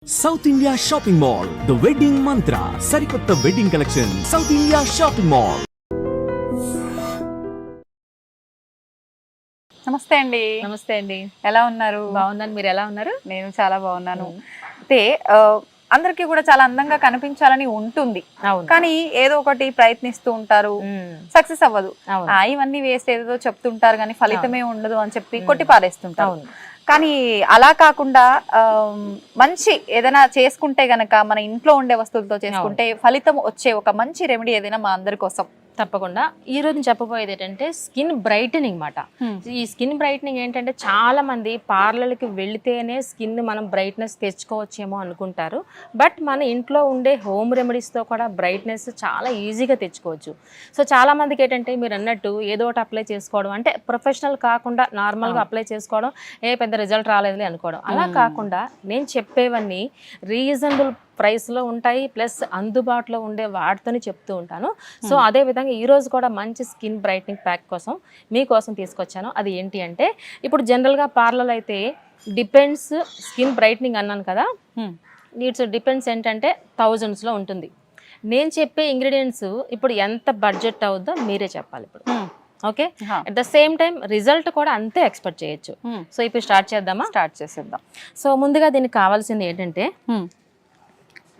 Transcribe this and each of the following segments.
South India shopping mall the wedding మంత్ర సరికొత్త wedding collection south India shopping mall. నమస్తే అండి. నమస్తే అండి. ఎలా ఉన్నారు? బాగున్నాను, మీరు ఎలా ఉన్నారు? నేను చాలా బాగున్నాను. అయితే అందరికీ కూడా చాలా అందంగా కనిపించాలని ఉంటుంది, కానీ ఏదో ఒకటి ప్రయత్నిస్తూ ఉంటారు, సక్సెస్ అవ్వదు. ఇవన్నీ వేస్ట్ ఏదో చెప్తుంటారు కానీ ఫలితమే ఉండదు అని చెప్పి కొట్టి పారేస్తుంటారు. కానీ అలా కాకుండా మంచి ఏదైనా చేసుకుంటే గనక మన ఇంట్లో ఉండే వస్తువులతో చేసుకుంటే ఫలితం వచ్చే ఒక మంచి రెమెడీ ఏదైనా మా అందరి కోసం. తప్పకుండా ఈ రోజు చెప్పబోయేది ఏంటంటే స్కిన్ బ్రైటనింగ్ మాట. ఈ స్కిన్ బ్రైటనింగ్ ఏంటంటే చాలా మంది పార్లర్కి వెళితేనే స్కిన్ మనం బ్రైట్నెస్ తెచ్చుకోవచ్చేమో అనుకుంటారు. బట్ మన ఇంట్లో ఉండే హోమ్ రెమెడీస్తో కూడా బ్రైట్నెస్ చాలా ఈజీగా తెచ్చుకోవచ్చు. సో చాలా మందికి ఏంటంటే మీరు అన్నట్టు ఏదో ఒకటి అప్లై చేసుకోవడం, అంటే ప్రొఫెషనల్ కాకుండా నార్మల్గా అప్లై చేసుకోవడం, పెద్ద రిజల్ట్ రాలేదులే అనుకోవడం. అలా కాకుండా నేను చెప్పేవన్నీ రీజనబుల్ ప్రైస్లో ఉంటాయి, ప్లస్ అందుబాటులో ఉండే వాటితోనే చెప్తూ ఉంటాను. సో అదేవిధంగా ఈరోజు కూడా మంచి స్కిన్ బ్రైట్నింగ్ ప్యాక్ కోసం మీకోసం తీసుకొచ్చాను. అది ఏంటి అంటే, ఇప్పుడు జనరల్గా పార్లర్ అయితే డిపెండ్స్ స్కిన్ బ్రైట్నింగ్ అన్నాను కదా, నీడ్స్ డిపెండ్స్ ఏంటంటే థౌజండ్స్లో ఉంటుంది. నేను చెప్పే ఇంగ్రీడియంట్స్ ఇప్పుడు ఎంత బడ్జెట్ అవుద్దో మీరే చెప్పాలి ఇప్పుడు. Okay, at the same time result కూడా అంతే ఎక్స్పెక్ట్ చేయొచ్చు. సో ఇప్పుడు స్టార్ట్ చేద్దామా? స్టార్ట్ చేసేద్దాం. సో ముందుగా దీనికి కావాల్సింది ఏంటంటే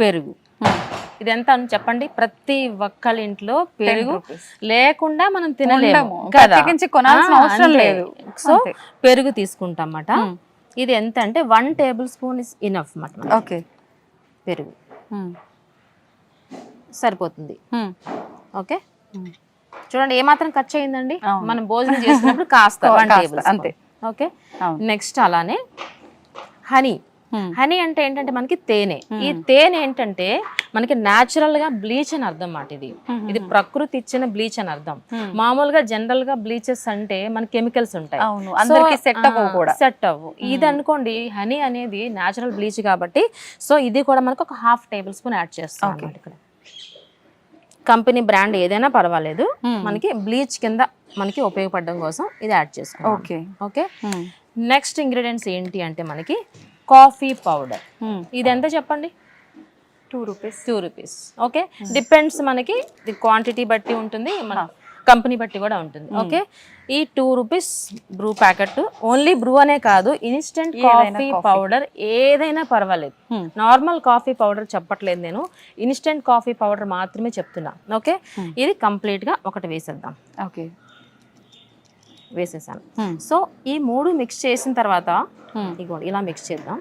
పెరుగు. ఇది ఎంత అని చెప్పండి? ప్రతి ఒక్కళ్ళ ఇంట్లో పెరుగు లేకుండా మనం తినలేము కదా, అవసరం లేదు. సో పెరుగు తీసుకుంటాం అన్నమాట. ఇది ఎంత అంటే 1 టేబుల్ స్పూన్ ఇస్ ఇనఫ్ అన్నమాట. ఓకే, పెరుగు సరిపోతుంది. ఓకే, చూడండి ఏమాత్రం ఖర్చు అయిందండి. మనం భోజనం చేసినప్పుడు కాస్త 1 టేబుల్ అంతే. ఓకే, నెక్స్ట్ అలానే హనీ. హనీ అంటే ఏంటంటే మనకి తేనె. ఈ తేనె ఏంటంటే మనకి న్యాచురల్ గా బ్లీచ్ అని అర్థం మాట. ఇది ప్రకృతి ఇచ్చిన బ్లీచ్ అని అర్థం. మామూలుగా జనరల్ గా బ్లీచెస్ అంటే మన కెమికల్స్ ఉంటాయి, సెట్ అవ్వు. ఇది అనుకోండి, హనీ అనేది న్యాచురల్ బ్లీచ్ కాబట్టి సో ఇది కూడా మనకు ఒక 1/2 టేబుల్ స్పూన్ యాడ్ చేస్తాం అన్నమాట. ఇక్కడ కంపెనీ బ్రాండ్ ఏదైనా పర్వాలేదు, మనకి బ్లీచ్ కింద మనకి ఉపయోగపడడం కోసం ఇది యాడ్ చేసుకో. ఓకే, నెక్స్ట్ ఇంగ్రీడియంట్స్ ఏంటి అంటే మనకి కాఫీ పౌడర్. ఇది ఎంత చెప్పండి? 2 రూపీస్. 2 రూపీస్. ఓకే, డిపెండ్స్ మనకి క్వాంటిటీ బట్టి ఉంటుంది, మన కంపెనీ బట్టి కూడా ఉంటుంది. ఓకే, ఈ 2 rupees Bru packet. Only Bru అనే కాదు, ఇన్స్టెంట్ కాఫీ పౌడర్ ఏదైనా పర్వాలేదు. నార్మల్ కాఫీ పౌడర్ చెప్పట్లేదు నేను, ఇన్స్టెంట్ కాఫీ పౌడర్ మాత్రమే చెప్తున్నా. ఓకే, ఇది కంప్లీట్ గా ఒకటి వేసేద్దాం. ఓకే, వేసేసాను. సో ఈ 3 మిక్స్ చేసిన తర్వాత ఇగోండి ఇలా మిక్స్ చేద్దాం.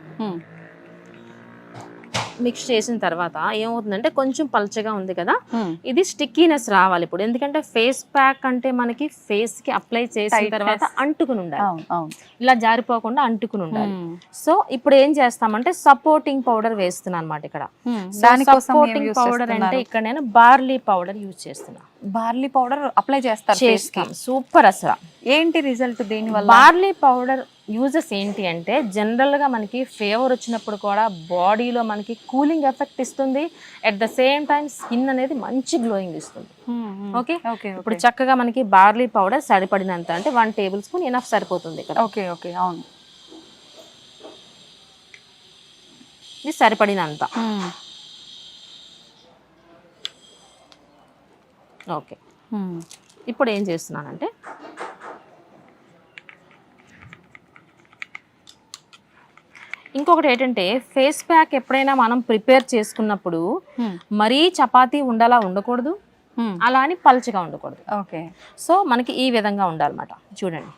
మిక్స్ చేసిన తర్వాత ఏమవుతుందంటే కొంచెం పల్చగా ఉంది కదా, ఇది స్టిక్కీనెస్ రావాలి ఇప్పుడు. ఎందుకంటే ఫేస్ ప్యాక్ అంటే మనకి ఫేస్ కి అప్లై చేసిన తర్వాత అంటుకుని ఉండాలి, ఇలా జారిపోకుండా అంటుకుని ఉండాలి. సో ఇప్పుడు ఏం చేస్తామంటే సపోర్టింగ్ పౌడర్ వేస్తున్నాను అనమాట ఇక్కడ. సపోర్టింగ్ పౌడర్ అంటే ఇక్కడ నేను బార్లీ పౌడర్ యూజ్ చేస్తున్నా. బార్లీ పౌడర్ అప్లై చేస్తారు, సూపర్. అసలు ఏంటి రిజల్ట్ దీని వల్ల? బార్లీ పౌడర్ యూజెస్ ఏంటి అంటే జనరల్ గా మనకి ఫీవర్ వచ్చినప్పుడు కూడా బాడీలో మనకి కూలింగ్ ఎఫెక్ట్ ఇస్తుంది, at the same time skin అనేది మంచి గ్లోయింగ్ ఇస్తుంది. ఓకే, ఇప్పుడు చక్కగా మనకి బార్లీ పౌడర్ సరిపడినంత, అంటే 1 టేబుల్ స్పూన్ ఇనఫ్ సరిపోతుంది ఇక్కడ. ఓకే ఓకే, అవును, ఇది సరిపడినంత. ఓకే, ఇప్పుడు ఏం చేస్తున్నానంటే ఇంకొకటి ఏంటంటే ఫేస్ ప్యాక్ ఎప్పుడైనా మనం ప్రిపేర్ చేసుకున్నప్పుడు మరీ చపాతీ ఉండలా ఉండకూడదు, అలా అని పల్చగా ఉండకూడదు. ఓకే, సో మనకి ఈ విధంగా ఉండాలన్నమాట. చూడండి,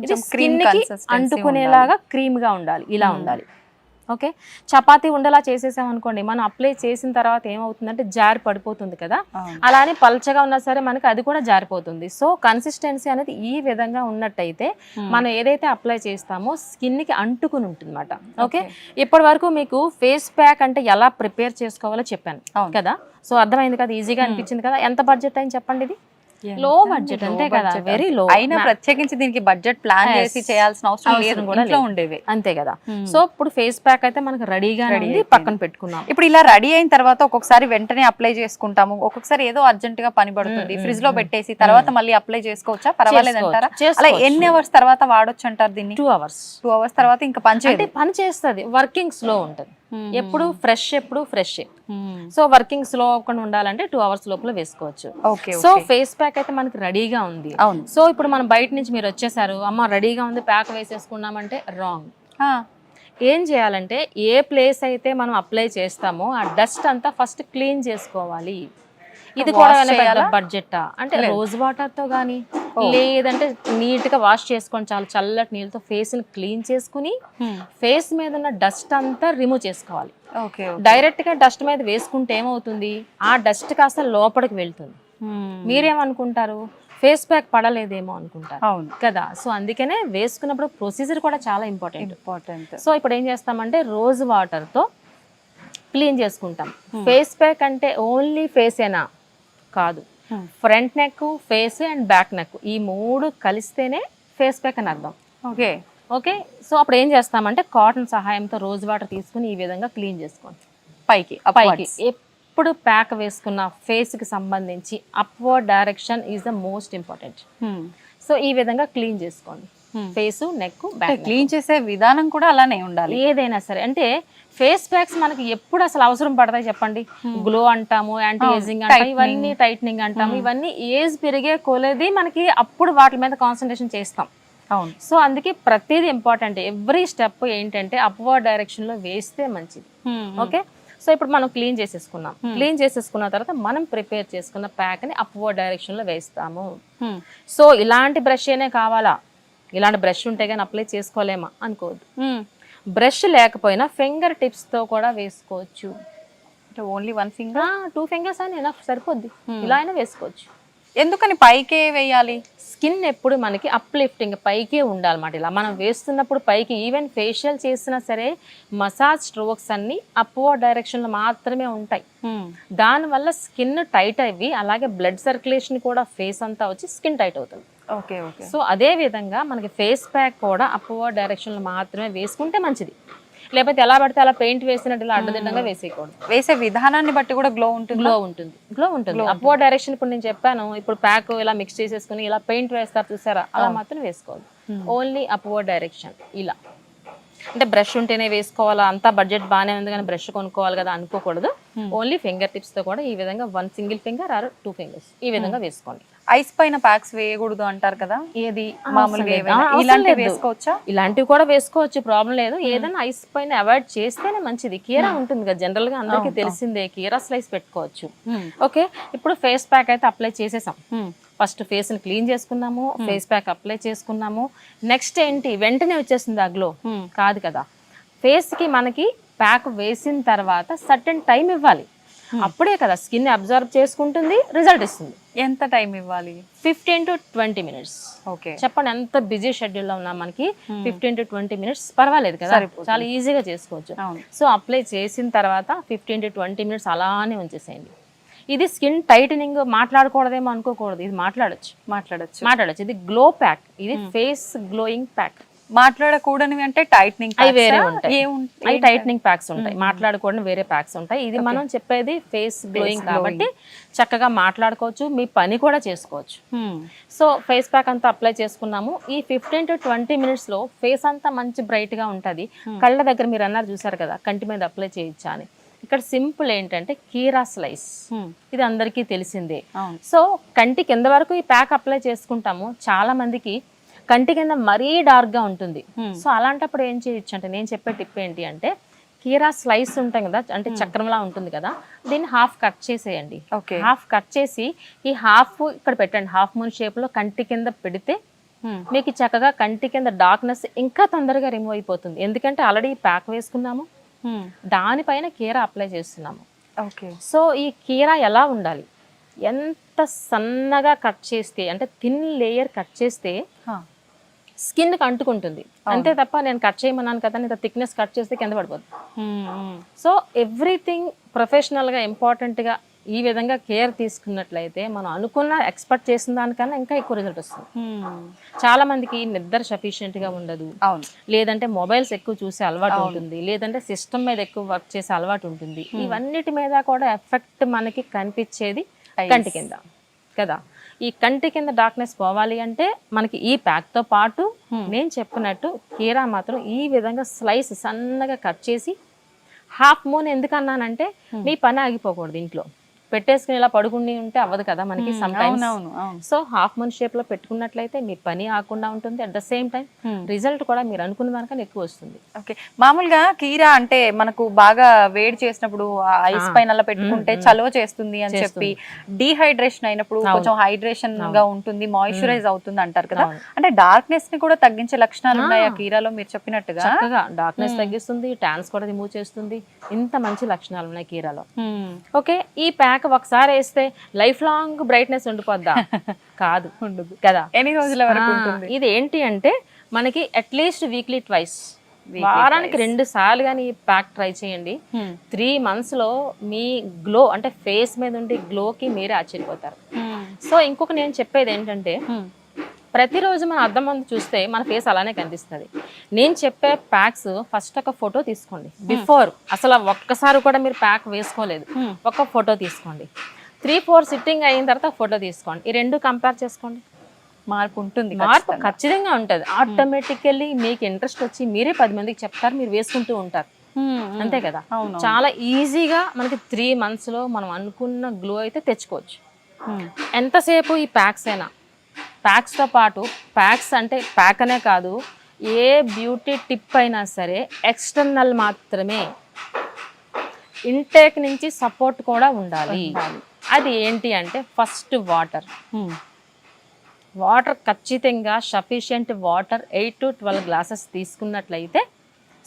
ఇది స్కిన్కి అంటుకునేలాగా క్రీమ్గా ఉండాలి, ఇలా ఉండాలి. ఓకే, చపాతీ ఉండలా చేసేసాం అనుకోండి, మనం అప్లై చేసిన తర్వాత ఏమవుతుందంటే జారి పడిపోతుంది కదా, అలా అని పల్చగా ఉన్నా సరే మనకి అది కూడా జారిపోతుంది. సో కన్సిస్టెన్సీ అనేది ఈ విధంగా ఉన్నట్టయితే మనం ఏదైతే అప్లై చేస్తామో స్కిన్కి అంటుకుని ఉంటుంది అన్నమాట. ఓకే, ఇప్పటి వరకు మీకు ఫేస్ ప్యాక్ అంటే ఎలా ప్రిపేర్ చేసుకోవాలో చెప్పాను కదా, సో అర్థమైంది కదా, ఈజీగా అనిపించింది కదా. ఎంత బడ్జెట్ అయింది చెప్పండి ఇది? లో బడ్జెట్ అంతే కదా, వెరీ లో. అయినా ప్రత్యేకించి దీనికి బడ్జెట్ ప్లాన్ చేసి చేయాల్సిన అవసరం లేదు, కూడా ఇంట్లో ఉండేవి. అంతే కదా. సో ఇప్పుడు ఫేస్ ప్యాక్ అయితే మనకి రెడీగా పక్కన పెట్టుకున్నాం. ఇప్పుడు ఇలా రెడీ అయిన తర్వాత ఒక్కొక్కసారి వెంటనే అప్లై చేసుకుంటాము, ఒక్కొక్కసారి ఏదో అర్జెంట్ గా పని పడుతుంది, ఫ్రిడ్జ్ లో పెట్టేసి తర్వాత మళ్ళీ అప్లై చేసుకోవచ్చా, పర్వాలేదు అంటారా? అలా ఎన్ని అవర్స్ తర్వాత వాడొచ్చు అంటారు దీన్ని? 2 hours. 2 hours తర్వాత ఇంకా పని చేస్తుంది. వర్కింగ్ స్లో ఉంటుంది, ఎప్పుడు ఫ్రెష్ సో వర్కింగ్ స్లో అవ్వకుండా ఉండాలంటే 2 hours లోపల వేసుకోవచ్చు. సో ఫేస్ ప్యాక్ అయితే మనకి రెడీగా ఉంది. సో ఇప్పుడు మనం బయట నుంచి మీరు వచ్చేసారు, అమ్మ రెడీగా ఉంది ప్యాక్ వేసేసుకున్నామంటే రాంగ్. ఏం చేయాలంటే ఏ ప్లేస్ అయితే మనం అప్లై చేస్తామో ఆ డస్ట్ అంతా ఫస్ట్ క్లీన్ చేసుకోవాలి. ఇది కూడా బడ్జెట్ అంటే రోజ్ వాటర్ తో గానీ లేదంటే నీట్ గా వాష్ చేసుకొని చాలా చల్లటి నీళ్ళతో ఫేస్ ని క్లీన్ చేసుకుని ఫేస్ మీద ఉన్న డస్ట్ అంతా రిమూవ్ చేసుకోవాలి. డైరెక్ట్ గా డస్ట్ మీద వేసుకుంటే ఏమవుతుంది, ఆ డస్ట్ కాస్త లోపలికి వెళ్తుంది. మీరేమనుకుంటారు, ఫేస్ ప్యాక్ పడలేదేమో అనుకుంటారు కదా. సో అందుకనే వేసుకున్నప్పుడు ప్రొసీజర్ కూడా చాలా ఇంపార్టెంట్. సో ఇప్పుడు ఏం చేస్తామంటే రోజ్ వాటర్ తో క్లీన్ చేసుకుంటాం. ఫేస్ ప్యాక్ అంటే ఓన్లీ ఫేసేనా కాదు, front neck, face and back neck ఈ 3 కలిస్తేనే ఫేస్ ప్యాక్ అని అర్థం. ఓకే సో అప్పుడు ఏం చేస్తామంటే కాటన్ సహాయంతో రోజ్ వాటర్ తీసుకుని ఈ విధంగా క్లీన్ చేసుకోండి. పైకి ఎప్పుడు ప్యాక్ వేసుకున్న ఫేస్ కి సంబంధించి upward direction is the most important. So ఈ విధంగా క్లీన్ చేసుకోండి ఫేస్, నెక్, బ్యాక్. క్లీన్ చేసే విధానం కూడా అలానే ఉండాలి ఏదైనా సరే. అంటే ఫేస్ ప్యాక్స్ మనకి ఎప్పుడు అసలు అవసరం పడతాయి చెప్పండి? గ్లో అంటాము, యాంటీ ఏజింగ్ అంటాము, ఇవన్నీ టైట్నింగ్ అంటాము, ఇవన్నీ ఏజ్ పెరిగే కొలేది మనకి అప్పుడు వాటి మీద కాన్సన్ట్రేషన్ చేస్తాం. సో అందుకే ప్రతిదీ ఇంపార్టెంట్. ఎవ్రీ స్టెప్ ఏంటంటే అప్వర్డ్ డైరెక్షన్ లో వేస్తే మంచిది. ఓకే సో ఇప్పుడు మనం క్లీన్ చేసేసుకున్నాం. క్లీన్ చేసేసుకున్న తర్వాత మనం ప్రిపేర్ చేసుకున్న ప్యాక్ ని అప్వర్డ్ డైరెక్షన్ లో వేస్తాము. సో ఇలాంటి బ్రష్ ఏనే కావాలా, ఇలాంటి బ్రష్ ఉంటే కానీ అప్లై చేసుకోలేమా అనుకోవద్దు. బ్రష్ లేకపోయినా ఫింగర్ టిప్స్ తో కూడా వేసుకోవచ్చు. ఓన్లీ 1 finger, 2 fingers అయినా సరిపోద్ది. ఇలా అయినా వేసుకోవచ్చు. ఎందుకని పైకే వేయాలి? స్కిన్ ఎప్పుడు మనకి అప్లిఫ్టింగ్ పైకే ఉండాలన్నమాట. ఇలా మనం వేస్తున్నప్పుడు పైకి, ఈవెన్ ఫేషియల్ చేసినా సరే మసాజ్ స్ట్రోక్స్ అన్ని అప్వర్డ్ డైరెక్షన్ లో మాత్రమే ఉంటాయి. దానివల్ల స్కిన్ టైట్ అయ్యి అలాగే బ్లడ్ సర్క్యులేషన్ కూడా ఫేస్ అంతా వచ్చి స్కిన్ టైట్ అవుతుంది. సో అదే విధంగా మనకి ఫేస్ ప్యాక్ కూడా అప్వర్డ్ డైరెక్షన్ లో మాత్రమే వేసుకుంటే మంచిది. లేకపోతే ఎలా పడితే అలా పెయింట్ వేసినట్టు ఇలా అడ్డదిడ్డంగా వేసేయకూడదు. వేసే విధానాన్ని బట్టి కూడా గ్లో ఉంటుంది. అప్వర్డ్ డైరెక్షన్ ఇప్పుడు నేను చెప్పాను, ఇప్పుడు ప్యాక్ ఇలా మిక్స్ చేసేసుకుని ఇలా పెయింట్ వేస్తారు చూసారా, అలా మాత్రం వేసుకోవద్దు. Only upward direction. ఇలా అంటే బ్రష్ ఉంటేనే వేసుకోవాలా, అంతా బడ్జెట్ బాగానే ఉంది కానీ బ్రష్ కొనుక్కోవాలి కదా అనుకోకూడదు. ఓన్లీ ఫింగర్ టిప్స్ తో కూడా ఈ విధంగా 1 single finger ఆర్ 2 fingers ఈ విధంగా వేసుకోండి. ఐస్ పైన ప్యాక్స్ వేయకూడదు అంటారు కదా, ఏది మామూలుగా వేసుకోవచ్చా? ఇలాంటివి కూడా వేసుకోవచ్చు, ప్రాబ్లం లేదు. ఏదైనా ఐస్ పైన అవాయిడ్ చేస్తేనే మంచిది. కీరా ఉంటుంది కదా, జనరల్ గా అందరికీ తెలిసిందే, కీరా స్లైస్ పెట్టుకోవచ్చు. ఓకే ఇప్పుడు ఫేస్ ప్యాక్ అయితే అప్లై చేసేసాం. ఫస్ట్ ఫేస్ ని క్లీన్ చేసుకున్నాము, ఫేస్ ప్యాక్ అప్లై చేసుకున్నాము. నెక్స్ట్ ఏంటి, వెంటనే వచ్చేస్తుంది ఆ గ్లో కాదు కదా. ఫేస్ కి మనకి ప్యాక్ వేసిన తర్వాత సర్టెన్ టైం ఇవ్వాలి, అప్పుడే కదా స్కిన్ అబ్జర్వ్ చేసుకుంటుంది, రిజల్ట్ ఇస్తుంది. ఎంత టైం ఇవ్వాలి? 15 to 20 minutes. ఓకే చెప్పండి, ఎంత బిజీ షెడ్యూల్ లో ఉన్నా మనకి 15 to 20 minutes పర్వాలేదు కదా, చాలా ఈజీగా చేసుకోవచ్చు. సో అప్లై చేసిన తర్వాత 15 to 20 minutes అలానే ఉంచేసేయండి. ఇది స్కిన్ టైటనింగ్ మాట్లాడకూడదేమో అనుకోకూడదు, ఇది మాట్లాడొచ్చు. ఇది గ్లో ప్యాక్, ఇది ఫేస్ గ్లోయింగ్ ప్యాక్. మాట్లాడకూడనివి అంటే టైట్నింగ్ అవి వేరే ఉంటాయి, అవి టైట్నింగ్ ప్యాక్స్ ఉంటాయి. మాట్లాడకూడని వేరే ప్యాక్స్ ఉంటాయి. ఇది మనం చెప్పేది ఫేస్ గ్లోయింగ్ కాబట్టి చక్కగా మాట్లాడుకోవచ్చు, మీ పని కూడా చేసుకోవచ్చు. సో ఫేస్ ప్యాక్ అంతా అప్లై చేసుకున్నాము. ఈ 15 to 20 minutes లో ఫేస్ అంతా మంచి బ్రైట్ గా ఉంటది. కళ్ళ దగ్గర మీరు అన్నారు చూసారు కదా, కంటి మీద అప్లై చేయొచ్చా అని. ఇక్కడ సింపుల్ ఏంటంటే కీరా స్లైస్, ఇది అందరికీ తెలిసిందే. సో కంటి కింద వరకు ఈ ప్యాక్ అప్లై చేసుకుంటాము. చాలా మందికి కంటి కింద మరీ డార్క్ గా ఉంటుంది. సో అలాంటప్పుడు ఏం చేయొచ్చు అంటే, నేను చెప్పే టిప్ ఏంటి అంటే, కీరా స్లైస్ ఉంటాయి కదా, అంటే చక్రంలా ఉంటుంది కదా, దీన్ని హాఫ్ కట్ చేసేయండి. హాఫ్ కట్ చేసి ఈ హాఫ్ ఇక్కడ పెట్టండి, హాఫ్ మూన్ షేప్ లో కంటి కింద పెడితే మీకు చక్కగా కంటి కింద డార్క్నెస్ ఇంకా తొందరగా రిమూవ్ అయిపోతుంది. ఎందుకంటే ఆల్రెడీ ప్యాక్ వేసుకున్నాము, దానిపైన కీరా అప్లై చేస్తున్నాము. సో ఈ కీరా ఎలా ఉండాలి, ఎంత సన్నగా కట్ చేస్తే, అంటే థిన్ లేయర్ కట్ చేస్తే స్కిన్ కి అంటుకుంటుంది అంతే తప్ప, నేను కట్ చేయమన్నాను కదా ఇంత థిక్నెస్ కట్ చేస్తే కింద పడిపోతుంది. సో ఎవ్రీథింగ్ ప్రొఫెషనల్ గా ఇంపార్టెంట్ గా ఈ విధంగా కేర్ తీసుకున్నట్లయితే మనం అనుకున్న ఎక్స్పెక్ట్ చేసిన దానికన్నా ఇంకా ఎక్కువ రిజల్ట్ వస్తుంది. చాలా మందికి నిద్ర సఫిషియెంట్ గా ఉండదు, అవును, లేదంటే మొబైల్స్ ఎక్కువ చూసే అలవాటు ఉంటుంది, లేదంటే సిస్టమ్ మీద ఎక్కువ వర్క్ చేసే అలవాటు ఉంటుంది. ఇవన్నిటి మీద కూడా ఎఫెక్ట్ మనకి కనిపించేది కంటి కింద కదా. ఈ కంటి కింద డార్క్నెస్ పోవాలి అంటే మనకి ఈ ప్యాక్ తో పాటు నేను చెప్పినట్టు కీరా మాత్రం ఈ విధంగా స్లైస్ సన్నగా కట్ చేసి హాఫ్ మూన్ ఎందుకన్నానంటే మీ పని ఆగిపోకూడదు, ఇంట్లో పెట్టేసుకుని ఇలా పడుకుని ఉంటే అవ్వదు కదా మనకి some times. So half moon shape లో పెట్టుకున్నట్లయితే మీ పని ఆకుండా ఉంటుంది, at the same time result కూడా మీరు అనుకున్న దానికన్నా ఎక్కువ వస్తుంది. ఓకే, మామూలుగా కీరా అంటే మనకు బాగా వేడి చేసినప్పుడు ఐస్ పైన అలా పెట్టుకుంటే చలువ చేస్తుంది అని చెప్పి, డీహైడ్రేషన్ అయినప్పుడు కొంచెం హైడ్రేషన్ గా ఉంటుంది, మాయిశ్చరైజ్ అవుతుంది అంటారు కదా. అంటే డార్క్నెస్ ని కూడా తగ్గించే లక్షణాలు ఉన్నాయి ఆ కీరాలో మీరు చెప్పినట్టుగా. చక్కగా డార్క్నెస్ తగ్గిస్తుంది, ట్యాన్స్ కూడా రిమూవ్ చేస్తుంది, ఇంత మంచి లక్షణాలు ఉన్నాయి కీరాలో. ఓకే, ఈ ప్యాక్ ఒకసారి వేస్తే లైఫ్ లాంగ్ బ్రైట్నెస్ ఉండిపోద్దా? కాదు, ఉండదు కదా. ఎన్ని రోజుల వరకు ఉంటుంది? ఇది ఏంటి అంటే మనకి అట్లీస్ట్ వీక్లీ ట్వైస్, వారానికి 2 సార్లు కానీ ఈ ప్యాక్ ట్రై చేయండి. 3 months లో మీ గ్లో అంటే ఫేస్ మీద ఉండే గ్లోకి మీరే ఆశ్చర్యపోతారు. సో ఇంకొక నేను చెప్పేది ఏంటంటే ప్రతిరోజు మన అద్దం ముందు చూస్తే మన ఫేస్ అలానే కనిపిస్తుంది. నేను చెప్పే ప్యాక్స్ ఫస్ట్ ఒక ఫోటో తీసుకోండి, బిఫోర్ అసలు ఒక్కసారి కూడా మీరు ప్యాక్ వేసుకోలేదు, ఒక ఫోటో తీసుకోండి. 3-4 సిట్టింగ్ అయిన తర్వాత ఫోటో తీసుకోండి. ఈ 2 కంపేర్ చేసుకోండి, మార్పు ఉంటుంది, మార్పు ఖచ్చితంగా ఉంటుంది. ఆటోమేటికల్లీ మీకు ఇంట్రెస్ట్ వచ్చి మీరే 10 మందికి చెప్తారు, మీరు వేసుకుంటూ ఉంటారు, అంతే కదా. చాలా ఈజీగా మనకి 3 months లో మనం అనుకున్న గ్లో అయితే తెచ్చుకోవచ్చు. ఎంతసేపు ఈ ప్యాక్స్ అయినా, ప్యాక్స్తో పాటు ప్యాక్స్ అంటే ప్యాక్ అనే కాదు, ఏ బ్యూటీ టిప్ అయినా సరే ఎక్స్టర్నల్ మాత్రమే, ఇంటేక్ నుంచి సపోర్ట్ కూడా ఉండాలి. అది ఏంటి అంటే ఫస్ట్ వాటర్. వాటర్ ఖచ్చితంగా సఫిషియంట్ వాటర్ 8 to 12 glasses తీసుకున్నట్లయితే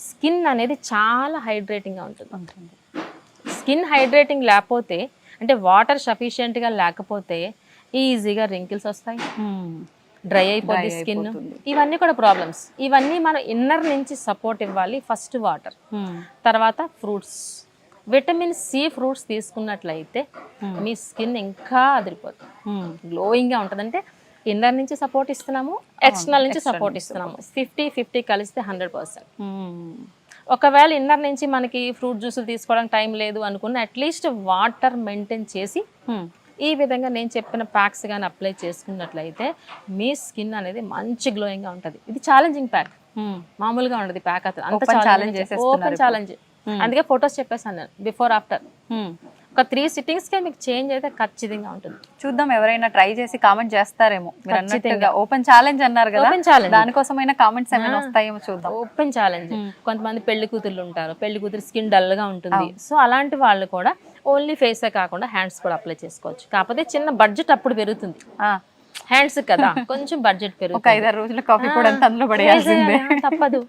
స్కిన్ అనేది చాలా హైడ్రేటింగ్గా ఉంటుంది. స్కిన్ హైడ్రేటింగ్ లేకపోతే అంటే వాటర్ సఫిషియెంట్గా లేకపోతే ఈజీగా రింకిల్స్ వస్తాయి, డ్రై అయిపోతుంది స్కిన్, ఇవన్నీ కూడా ప్రాబ్లమ్స్. ఇవన్నీ మనం ఇన్నర్ నుంచి సపోర్ట్ ఇవ్వాలి. ఫస్ట్ వాటర్, తర్వాత ఫ్రూట్స్, విటమిన్ సి ఫ్రూట్స్ తీసుకున్నట్లయితే మీ స్కిన్ ఇంకా అదిరిపోతుంది, గ్లోయింగ్గా ఉంటుంది. అంటే ఇన్నర్ నుంచి సపోర్ట్ ఇస్తున్నాము, ఎక్స్టర్నల్ నుంచి సపోర్ట్ ఇస్తున్నాము, 50-50 కలిస్తే 100%. ఒకవేళ ఇన్నర్ నుంచి మనకి ఫ్రూట్ జ్యూసులు తీసుకోవడానికి టైం లేదు అనుకున్న అట్లీస్ట్ వాటర్ మెయింటైన్ చేసి ఈ విధంగా నేను చెప్పిన ప్యాక్స్ కానీ అప్లై చేసుకున్నట్లయితే మీ స్కిన్ అనేది మంచి గ్లోయింగ్గా ఉంటుంది. ఇది ఛాలెంజింగ్ ప్యాక్, మామూలుగా ఉండదు ప్యాక్. అతను అంత ఛాలెంజ్, ఓపెన్ ఛాలెంజ్. అందుకే ఫొటోస్ చెప్పేసాను నేను, బిఫోర్ ఆఫ్టర్. ఒక 3 సిట్టింగ్స్కే మీకు చేంజ్ అయితే ఖచ్చితంగా ఉంటుంది. చూద్దాం, ఎవరైనా ట్రై చేసి కామెంట్ చేస్తారేమో. మీరు అన్నట్టుగా ఓపెన్ ఛాలెంజ్ అన్నారు కదా, దానికోసమైనా కామెంట్స్ ఏమైనా వస్తాయేమో చూద్దాం. Open challenge. కొంతమంది పెళ్లి కూతుర్లు ఉంటారు, పెళ్లి కూతురు స్కిన్ డల్ గా ఉంటుంది. సో అలాంటి వాళ్ళు కూడా ఓన్లీ ఫేసే కాకుండా హ్యాండ్స్ కూడా అప్లై చేసుకోవచ్చు. కాకపోతే చిన్న బడ్జెట్ అప్పుడు పెరుగుతుంది, హ్యాండ్స్ కదా కొంచెం బడ్జెట్ పెరుగుతుంది. 5-6 రోజుల కాఫీ కూడా అందులో పడేయాల్సిందే, తప్పదు.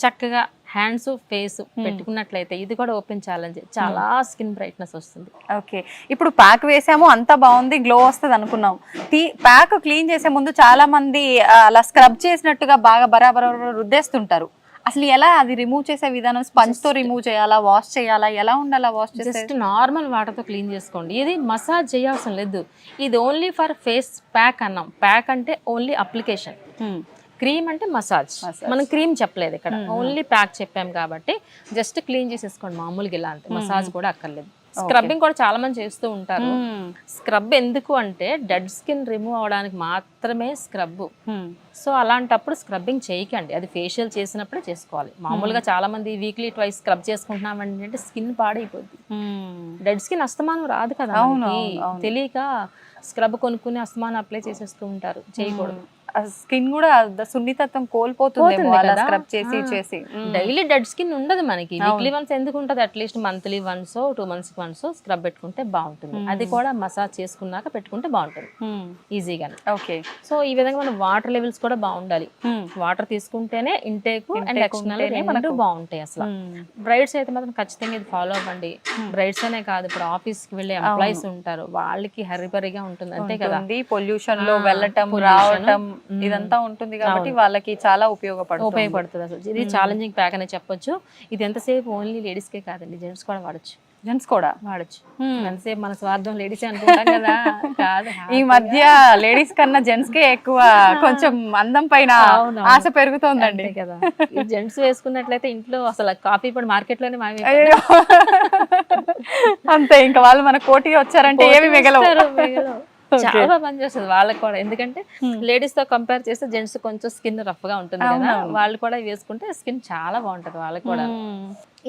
చక్కగా హ్యాండ్స్ ఫేస్ పెట్టుకున్నట్లయితే ఇది కూడా ఓపెన్ ఛాలెంజ్, చాలా స్కిన్ బ్రైట్నెస్ వస్తుంది. ఓకే, ఇప్పుడు ప్యాక్ వేసాము, అంతా బాగుంది, గ్లో వస్తుంది అనుకున్నాం. ప్యాక్ క్లీన్ చేసే ముందు చాలా మంది అలా స్క్రబ్ చేసినట్టుగా బాగా బరాబర రుద్దేస్తుంటారు. అసలు ఎలా అది రిమూవ్ చేసే విధానం? స్పంజ్ తో రిమూవ్ చేయాలా, వాష్ చేయాలా, ఎలా ఉండాలా వాష్ చేస్తే? జస్ట్ నార్మల్ వాటర్ తో క్లీన్ చేసుకోండి. ఇది మసాజ్ చేయాల్సిన లేదు, ఇది ఓన్లీ ఫర్ ఫేస్ ప్యాక్ అన్నాం. ప్యాక్ అంటే ఓన్లీ అప్లికేషన్, క్రీమ్ అంటే మసాజ్. మనం క్రీమ్ చెప్పలేదు ఇక్కడ, ఓన్లీ ప్యాక్ చెప్పాం కాబట్టి జస్ట్ క్లీన్ చేసేసుకోండి మామూలుగా, ఇలా అంతే. మసాజ్ కూడా అక్కర్లేదు. స్క్రబ్బింగ్ కూడా చాలా మంది చేస్తూ ఉంటారు. స్క్రబ్ ఎందుకు అంటే డెడ్ స్కిన్ రిమూవ్ అవడానికి మాత్రమే స్క్రబ్. సో అలాంటప్పుడు స్క్రబ్బింగ్ చేయకండి, అది ఫేషియల్ చేసినప్పుడే చేసుకోవాలి. మామూలుగా చాలా మంది వీక్లీ ట్వైస్ స్క్రబ్ చేసుకుంటున్నామండి అంటే స్కిన్ పాడైపోద్ది. డెడ్ స్కిన్ అస్తమానం రాదు కదా, తెలియక స్క్రబ్ కొనుక్కుని అస్తమానం అప్లై చేసేస్తూ ఉంటారు. చేయకూడదు, స్కిన్ కూడా సున్నితత్వం కోల్పోతుంది స్క్రబ్ చేసి చేసి. డైలీ డెడ్ స్కిన్ ఉండదు మనకి, వీక్లీ వన్స్ ఎందుకు ఉంటుంది? At least monthly once 2 months once scrub పెట్టుకుంటే బాగుంటుంది. అది కూడా మసాజ్ చేసుకున్నాక పెట్టుకుంటే బాగుంటుంది ఈజీగా. ఓకే, సో ఈ విధంగా మన వాటర్ లెవెల్స్ కూడా బాగుండాలి. వాటర్ తీసుకుంటేనే ఇంటేక్ అండ్ ఎక్స్టర్నల్ రెండు బాగుంటాయి. అసలు బ్రైడ్స్ అయితే మాత్రం ఖచ్చితంగా ఇది ఫాలో అవ్వండి. బ్రైడ్స్ అనే కాదు, ఇప్పుడు ఆఫీస్ కి వెళ్ళే ఎంప్లాయీస్ ఉంటారు, వాళ్ళకి హరిబరిగా ఉంటుంది అంతే కదా. పొల్యూషన్ లో వెళ్ళటం రావటం ఇదంతా ఉంటుంది కాబట్టి వాళ్ళకి చాలా ఉపయోగపడుతుంది అసలు. ఇది ఛాలెంజింగ్ ప్యాక్ అనే చెప్పొచ్చు. ఇది ఎంతసేపు ఓన్లీ లేడీస్ కే కాదండి, జెంట్స్ కూడా వాడచ్చు. జెంట్స్ కూడా వాడచ్చు. ఎంతసేపు మన స్వార్థం లేడీస్ అనుకుంటాం కదా, కాదు. ఈ మధ్య లేడీస్ కన్నా జెంట్స్ కే ఎక్కువ కొంచెం అందం పైన ఆశ పెరుగుతోందండి కదా. ఈ జెంట్స్ వేసుకున్నట్లయితే ఇంట్లో అసలు కాఫీ పొడి మార్కెట్ లోనే మామే. అయ్యో. అంతే, ఇంకా వాళ్ళు మన కోటి వచ్చారంటే ఏమి మిగలవు. చాలా పనిచేస్తుంది వాళ్ళకి కూడా. ఎందుకంటే లేడీస్ తో కంపేర్ చేస్తే జెంట్స్ కొంచెం స్కిన్ రఫ్ గా ఉంటుంది కదా, వాళ్ళు కూడా వేసుకుంటే స్కిన్ చాలా బాగుంటది వాళ్ళకి కూడా.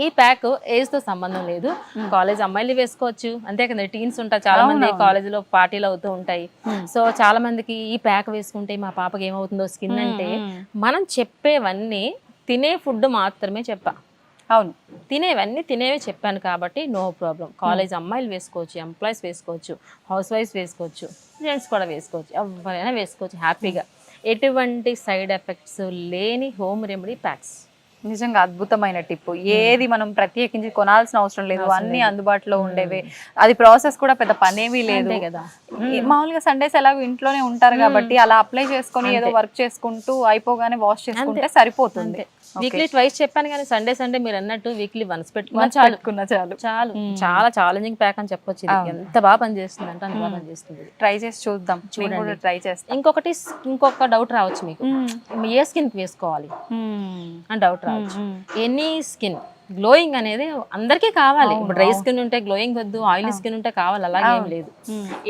ఈ ప్యాక్ ఏజ్ తో సంబంధం లేదు, కాలేజ్ అమ్మాయిలు వేసుకోవచ్చు, అంతే కదా. టీన్స్ ఉంటారు చాలా మంది, కాలేజ్ లో పార్టీలు అవుతూ ఉంటాయి. సో చాలా మందికి ఈ ప్యాక్ వేసుకుంటే మా పాపకి ఏమవుతుందో స్కిన్ అంటే, మనం చెప్పేవన్నీ తినే ఫుడ్ మాత్రమే చెప్పా. అవును, తినేవే చెప్పాను కాబట్టి నో ప్రాబ్లం. కాలేజ్ అమ్మాయిలు వేసుకోవచ్చు, ఎంప్లాయీస్ వేసుకోవచ్చు, హౌస్ వైఫ్స్ వేసుకోవచ్చు, జెంట్స్ కూడా వేసుకోవచ్చు, ఎవరైనా వేసుకోవచ్చు హ్యాపీగా. ఎటువంటి సైడ్ ఎఫెక్ట్స్ లేని హోమ్ రెమెడీ ప్యాక్స్. నిజంగా అద్భుతమైన టిప్. ఏది మనం ప్రత్యేకించి కొనాల్సిన అవసరం లేదు, అన్ని అందుబాటులో ఉండేవే. అది ప్రాసెస్ కూడా పెద్ద పనేమీ లేదు కదా. మామూలుగా సండేస్ ఎలాగో ఇంట్లోనే ఉంటారు కాబట్టి అలా అప్లై చేసుకొని ఏదో వర్క్ చేసుకుంటూ అయిపోగానే వాష్ చేసుకుంటే సరిపోతుంది. వీక్లీ ట్వైస్ చెప్పాను కానీ సండే మీరు అన్నట్టు వీక్లీ వన్స్ పెట్టుకున్నా చాలు. చాలా ఛాలెంజింగ్ ప్యాక్ అని చెప్పొచ్చు. ఎంత బాగా పనిచేస్తుంది అంటే అంత బాగా పనిచేస్తుంది. ట్రై చేసి చూద్దాం, ట్రై చేస్తాం. ఇంకొక డౌట్ రావచ్చు మీకు, ఏ స్కిన్ కి వేసుకోవాలి అని డౌట్ రావచ్చు. ఎనీ స్కిన్ గ్లోయింగ్ అనేది అందరికీ కావాలి. ఇప్పుడు డ్రై స్కిన్ ఉంటే గ్లోయింగ్ వద్దు, ఆయిలీ స్కిన్ ఉంటే కావాలి, అలాగేం లేదు.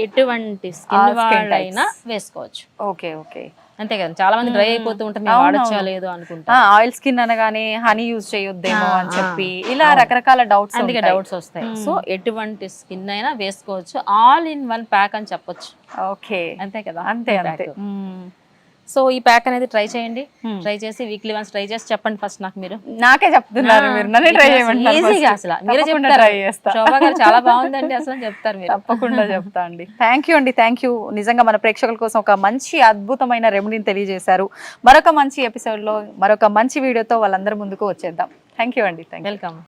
ఎటువంటి స్కిన్ వాళ్ళైనా వేసుకోవచ్చు. ఓకే ఓకే, అంతే కదా. చాలా మంది డ్రై అయిపోతూ ఉంటారు, మేము వాడచ్చా లేదు అనుకుంటా. ఆయిల్ స్కిన్ అనగానే హనీ యూజ్ చేయొద్దేమో అని చెప్పి ఇలా రకరకాల డౌట్స్, అందుకే డౌట్స్ వస్తాయి. సో ఎటువంటి స్కిన్ అయినా వేసుకోవచ్చు, ఆల్ ఇన్ వన్ ప్యాక్ అని చెప్పొచ్చు. ఓకే, అంతే కదా. అంతే అంతే. సో ఈ ప్యాక్ అనేది ట్రై చేయండి. ట్రై చేసి వీక్లీ వన్స్ ట్రై చేసి చెప్పండి ఫస్ట్ నాకు. మీరు నాకే చెప్తున్నారు, మీరు నన్నే ట్రై చేయమంటారు. ఈజీగా అసలు మీరే చెప్తారు. శోభా గారు చాలా బాగుందండి అసలు చెప్తారు మీరు. తప్పకుండా చెప్తా అండి. థ్యాంక్ యూ అండి, థ్యాంక్ యూ. నిజంగా మన ప్రేక్షకుల కోసం ఒక మంచి అద్భుతమైన రెమెడీని తెలియజేశారు. మరొక మంచి ఎపిసోడ్ లో మరొక మంచి వీడియోతో వాళ్ళందరి ముందుకు వచ్చేద్దాం. థ్యాంక్ యూ అండి. వెల్కమ్.